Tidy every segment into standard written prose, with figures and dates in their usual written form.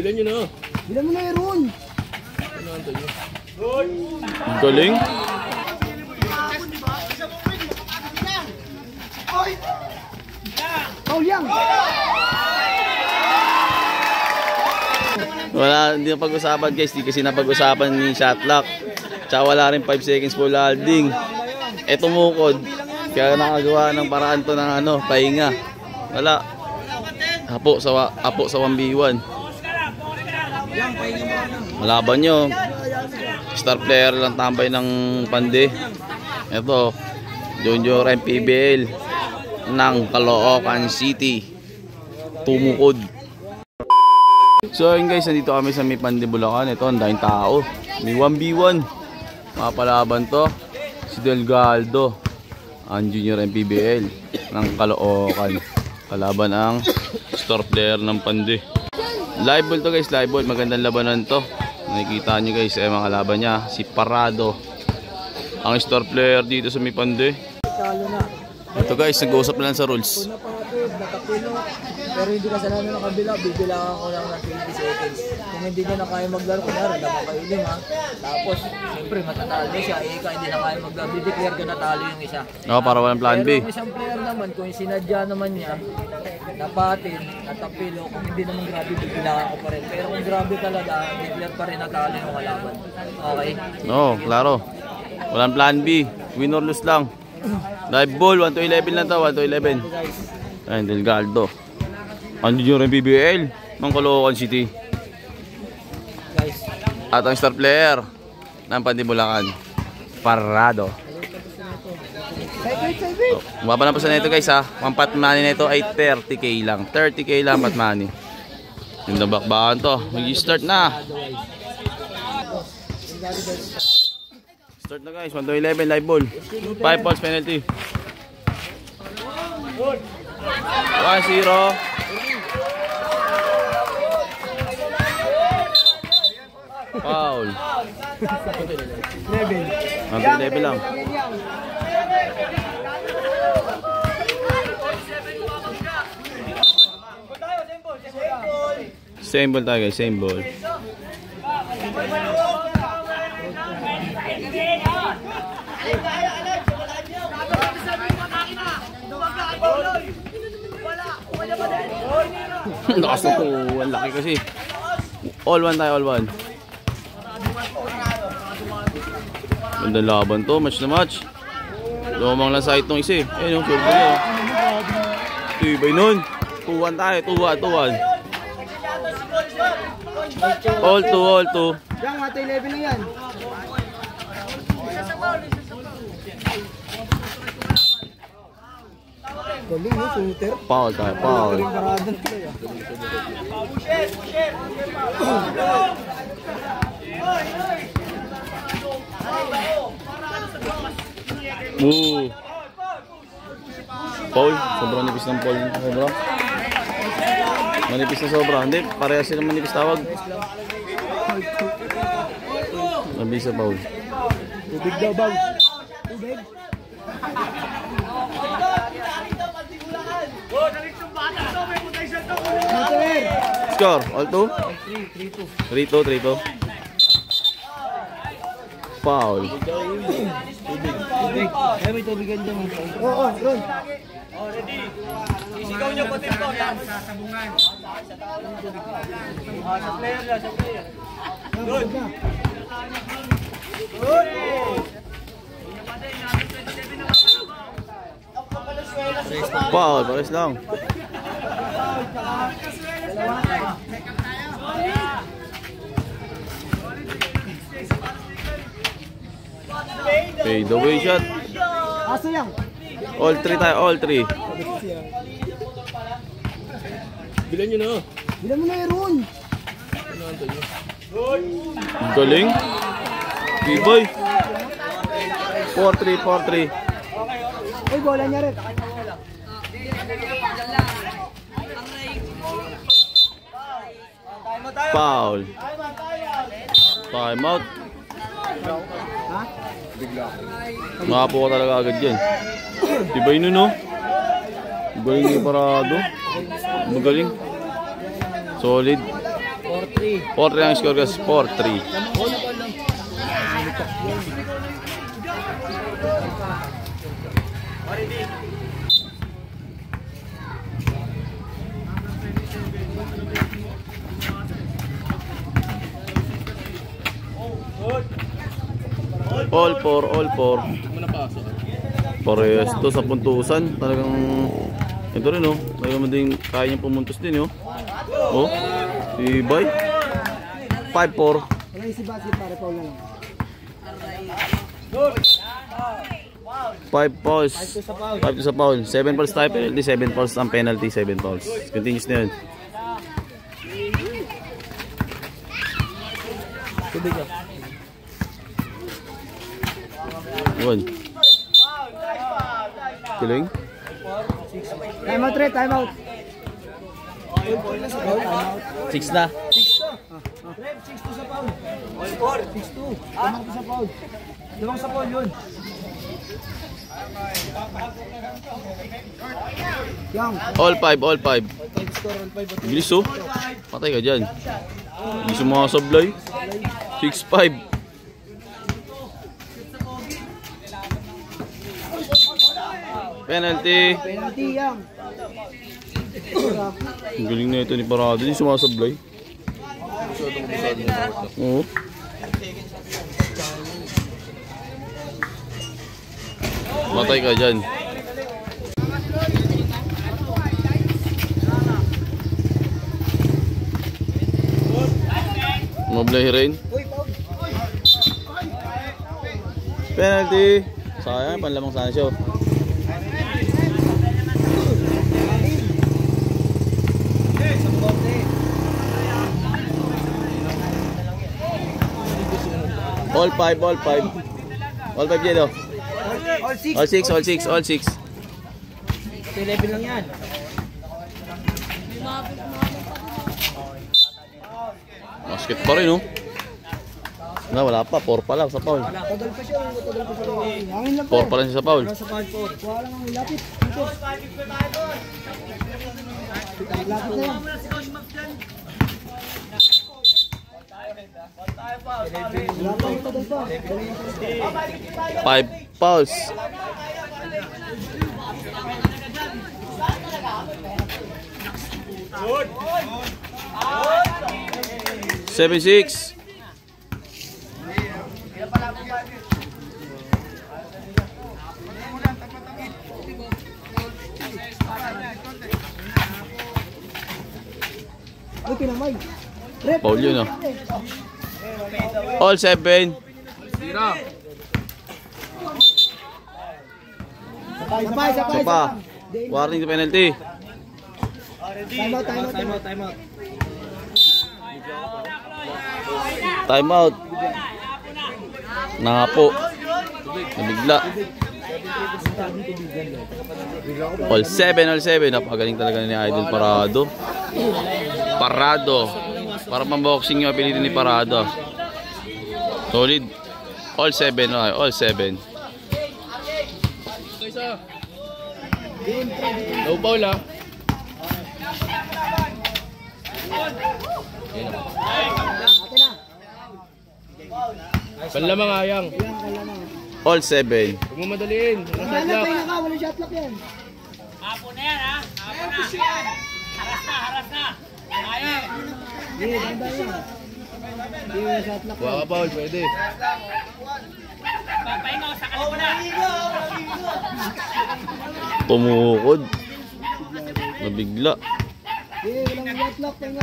Bilan nyo na. Bilan mo na Aaron. Galing. Oh, yang. Wala, hindi na pag-usapan guys. Hindi kasi napag-usapan ni Shotlock. Tsaka wala rin 5 seconds full holding. Eto mukod. Kaya nakagawa ng paraan to ng ano, pahinga. Wala. Apo sa 1v1. Malaban nyo. Star player lang tambay ng Pande. Eto, Junior MPBL ng Caloocan City. Tumukod. So yun guys, nandito kami sa may Pande, Bulacan. Ito, ang daming tao. May 1v1. Mapalaban to. Si Delgado, ang Junior MPBL ng Caloocan. Kalaban ang star player ng Pande. Live ball to guys, live ball. Magandang labanan to. Nakikita nyo guys, mga laban niya. Si Parado, ang star player dito sa may Pande. Ito guys, nag-uusap lang sa rules. Pero hindi kasalanan ng kabila, bibilangan ko lang ng 20 seconds. Kung hindi niya na kaya maglaro, kunwari, naman kayo lima. Tapos, siyempre, matatalo siya. Ika, hindi na kaya maglaro. Dideclare ko natalo yung isa. Oo, para walang plan B. Pero yung isang player naman, kung sinadya naman niya, napatin, natapilo, kung hindi naman grabe, bibilangan ko pa rin. Pero kung grabe talaga, declare pa rin natalo yung kalaban. Okay? Oo, klaro. Walang plan B. Win or lose lang. Live ball, 1 to 11 lang to, 1 to 11. Ayun, Delgado. Ang Junior MPBL ng Caloocan City. At ang star player ng Pande, Bulacan, Parado. Mababa na po sa neto guys ha. Ang pat money nito ay 30k lang. 30k lang pat money. Yung nabakbakan to. Mag-start na. Start na guys. 1 to 11 live ball. 5 balls penalty. 1-0. Foul. Level lang. Same ball tayo guys, same ball. Nakasuko, ang laki kasi. All one tayo, all one. Ganda laban to, match na match. Lumang lang sa itong isa eh. Ayun yung survey nyo. Tibay nun. 2-1 tayo, 2-1. All two, all two. Yang, mata 11 lang yan. Galing no, shooter. Foul tayo, foul. Foul, sobrang nipis ng foul. Sobra. Manipis na sobra. Hindi, parehas sila manipis tawag. Mabilis sa foul. Tubig daw bang? Tubig. Score, all two? 3-2. 3-2. Foul. Tubig. Ay, may tubigan dyan. Oo, Ron. Ready. Isigaw nyo po din po. Sasabungan. Sa player na, sa player. Good. Good. Foul, pares lang. Fade away shot. Aso yan. All 3 tayo, all 3. Bilan nyo na. Bilan mo na Aaron. Galing. B-boy. 4-3, 4-3. Ay, bola niya rin. Foul. Time out. Ha? Makapo ka talaga agad yan. Diba yun no? Magaling yung Parado. Magaling. Solid. 4-3. 4-3 ang score guys. 4-3. All 4. Parehas to sa puntusan. Talagang ito rin oh. Talagang din kaya niyang pumuntos din oh. Oh. Si Bay. 5-4. Si Basket para Paul na lang. 5 fouls. 5 to sa foul. 7 fouls tayo penalty. 7 fouls ang penalty. 7 fouls. Continuous na yun. Tubig ka. Yun. Kiling. Time out, Red. Time out. 6 na. 6-2 sa foul. 6-2. Lamang sa foul. Lamang sa foul yun. All 5. Bilis oh. Patay ka dyan. Hindi sumasablay. 6-5. Penalty. Penalty yang. Ang galing na ito ni Parado. Hindi sumasablay. Oo. Matay ka dyan. Mablay rin. Penalty. Sayang, panlamang sana siya. All 5. All 5 dyan oh. All 6. 11 lang yan. Basket pa rin oh. Na, wala pa. 4 pa lang sa foul. Tagal pa siya. Hangin lang 4 pa lang siya sa foul. Sa foul 4. Wala lang ang lapit. Lapit na yan. 5 fouls. Seven six. Paul yun oh. All 7. Isa pa. Warning to penalty. Time out. Nangapo. Nabigla. All 7. Napagaling talaga ni Idol Parado. Para pang-boxing yung apelido ni Parado. Solid. All 7. All 7. No foul ah. Panlamang ayang. All 7. Huwag mo madaliin. Wala shot lock yan. Apo na yan ha. Apo na. Haras na. Ayang. Huwag ka foul, pwede. Papahinga ko sa kalima na. Tumukod. Nabigla. Walang shot lock. Pahinga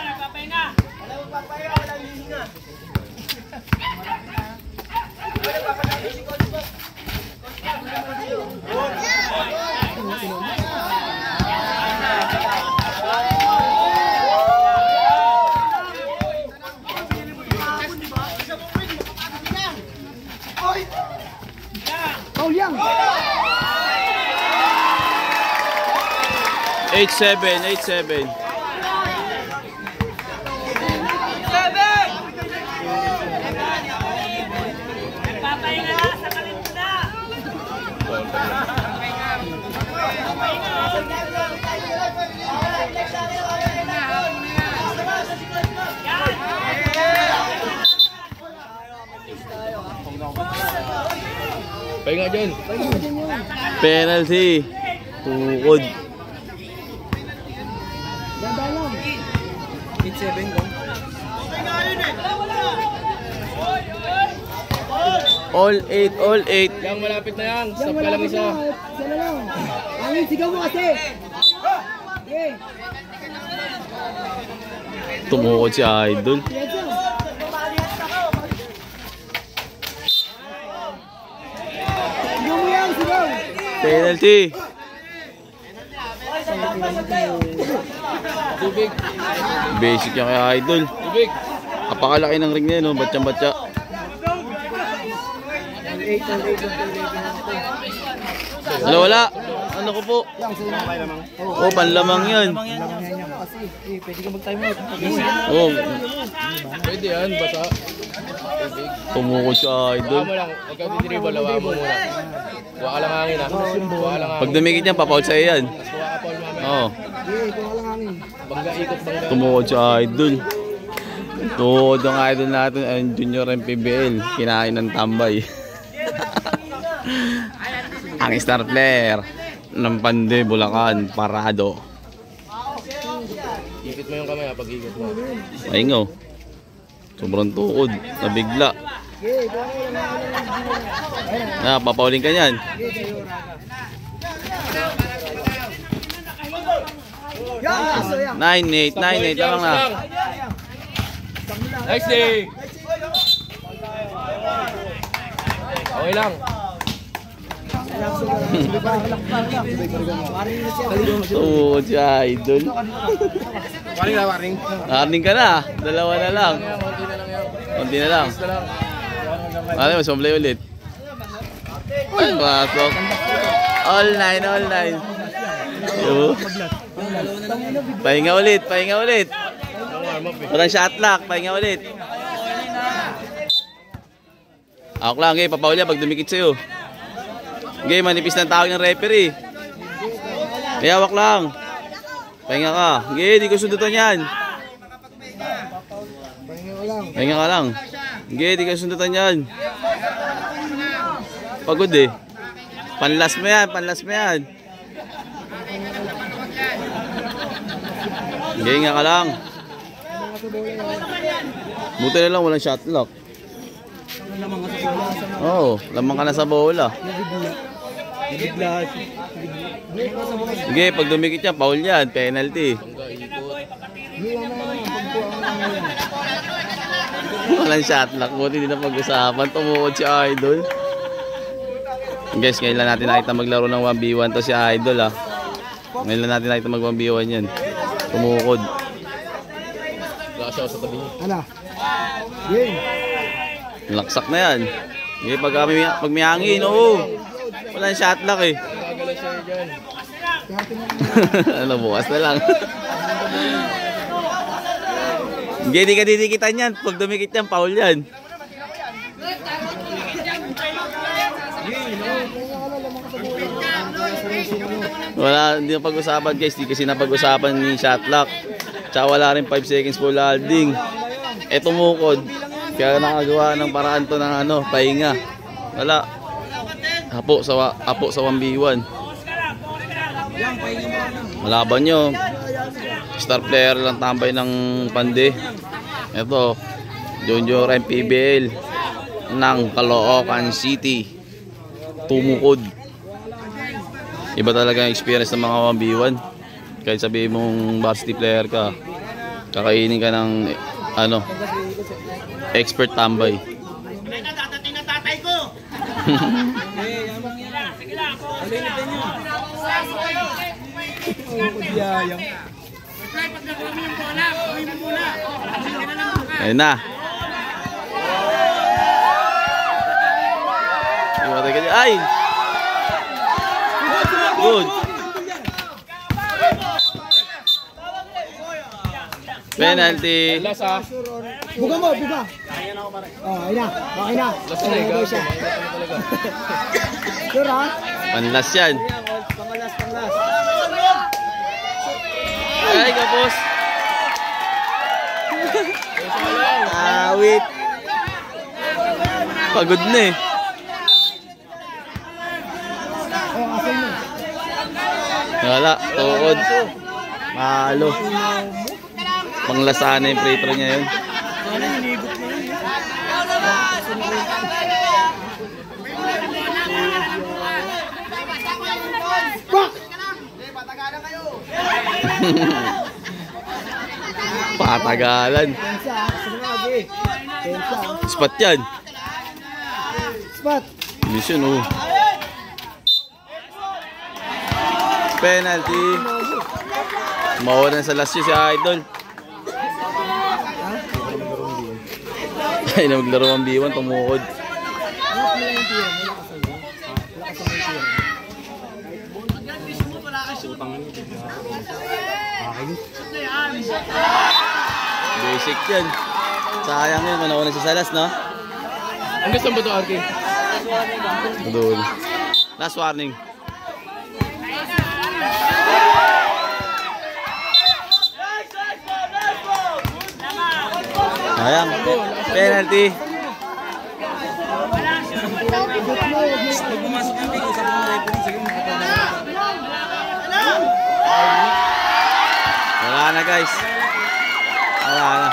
lang. Papahinga. Paul yang. 8-7. Papahinga na sa kalima na. Papahinga. Pahinga dyan. Penalty. Tukod. Ganda lang. 8-7 ko. All 8, all 8. Yang malapit na yan. Stop ka lang isa. Isa na lang. Angin, sigaw mo kasi. Okay. Tumukod si Idol. Sigaw mo yan, sigaw. Penalty. Tubig. Basic yan kay Idol. Tubig. Kapakalaki ng ring na yun, no? Batsyang-batya. Wala, wala. Ano ko po? Oh, panlamang yan. Pwede ka mag-time out. Oh, Pwede yan. Basa. Tubig. tumukod si Idol. Hawa mo lang. Huwag kang titribal. Hawa mo muna. Kuha ka lang hangin ha. Kuha lang hangin. Pag dumikit niya, papaul sa'yo yan. Kuha ka Paul mamaya. Oo. Bangga ikot bangga. Tumukod si Idol. Tuhod ang idol natin ang Junior MPBL. Kinain ng tambay. Ang star player ng Pande, Bulacan, Parado. Ikot mo yung kamay ha. Pag ikot mo. Pahingaw. Sobrang tuhod. Nabigla. Papaulin ka niyan. 9-8, 9-8 lang na. Next day. Okay lang. Tuhod si Idol. Waring na waring. Warning ka na. Dalawa na lang. Konti na lang yan. Konti na lang. Basta lang. Ano, mas mablay ulit. Ay, pasok. All 9, all 9. Pahinga ulit, pahinga ulit. Walang shot lock, pahinga ulit. Ako lang, okay, papauli pag dumikit sa'yo. Okay, manipis ng tawag ng referee. Kaya hawak lang. Pahinga ka. Okay, di ko sundutan yan. Pahinga ka lang. Okay, di ko sundutan yan. Pagod eh. Panlas mo yan, panlas mo yan. Okay, nga ka lang. Buti na lang, walang shot lock. Oo, lamang ka na sa bola. Sige, pag dumikit yan, foul yan, penalty. Walang shot lock, buti hindi na pag-usapan. Tumukod si Idol. Guys, ngayon lang natin nakita maglaro ng 1v1 to si Idol ha. Ngayon lang natin nakita mag 1v1 yan. Tumukod. Wala siya sa tabi niya. Ano? Game. Laksak na yan. Okay, pag may hangin, oo. Walang shot lock eh. Gagalan siya dyan. Ano, bukas na lang. Hindi ka didikitan yan. Pag dumikit yan, foul yan. Wala, hindi na pag-usapan guys. Hindi kasi napag-usapan ni shot lock. Tsaka wala rin 5 seconds for holding. Tumukod. Kaya nakagawa ng paraan to ng ano, pahinga. Wala. Apo sa 1v1. Malaban nyo. Star player lang tambay ng Pande. Ito, Junior MPBL ng Caloocan City. Tumukod. Iba talaga ang experience ng mga 1v1. Kahit sabihin mong varsity player ka, kakainin ka ng ano, expert tambay. Dadating na tatay ko. Sige lang ako. Pag nakuha mo yung bola, kuhin mo muna. Sige na lang bukas. Ayun na. Iwatay ka dyan. Ay! Good. Penalty. Last ha. Buga mo, buga. Oh, ayun na. Okay na. Last na eh. Gago. siya. Mahirap na talaga. Sure ha? Panlas yan. Pangalas, pangalas. Ay, kapos. Awit. Pagod na eh. Wala, tuod. Malo. Panglasana yung free throw niya yun. Patagalan. Spot yan. Spot. Mission, oh. Penalty. Mawalan sa last year si Idol. Ay na maglaro ang B1, tumukod. Basic yan. Sayang yun, manawalan siya sa last, no? Ang gusto mo ito, Arky? Doon. Last warning. Sayang. Penalty. Wala na, guys. Wala na.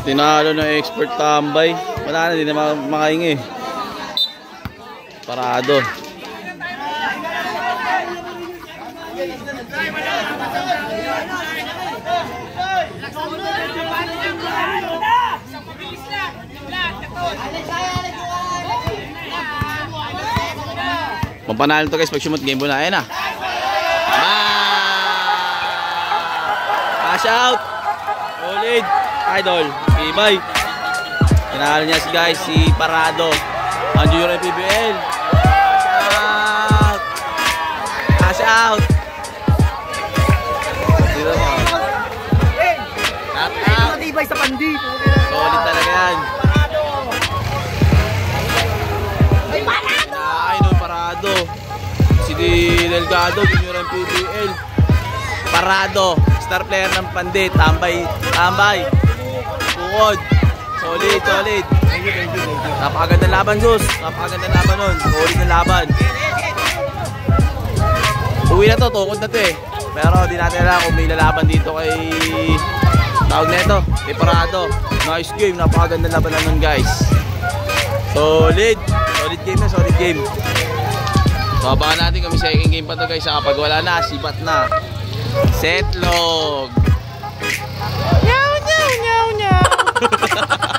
Tinalo ng expert tambay. Wala na, hindi na makahingi. Parado. Pampanalo to guys pag sumot game muna. Ayan na. Cash out. Solid. Idol. Ibay. Tinalo niya si guys si Parado. Ang junior PBL. Cash out. Dito mo. Tap out. Matibay sa pandi. Solid talaga yan. Parado. Si Delgado, junior ng PBL. Parado, star player ng Pandit. Tambay, tambay. Tukod. Solid, solid. Napakagandang laban, Sus. Napakagandang laban nun. Solid na laban. Uwi na to, tukod na to eh. Pero di natin alam kung may lalaban dito kay tawag na ito, kay Parado. Nice game, napakagandang laban na nun guys. Solid. Solid game na, solid game. So, abangan natin kami second game pa to guys. Kapag wala na, sibat na. Setlog. Nyaw, nyaw, nyaw, nyaw.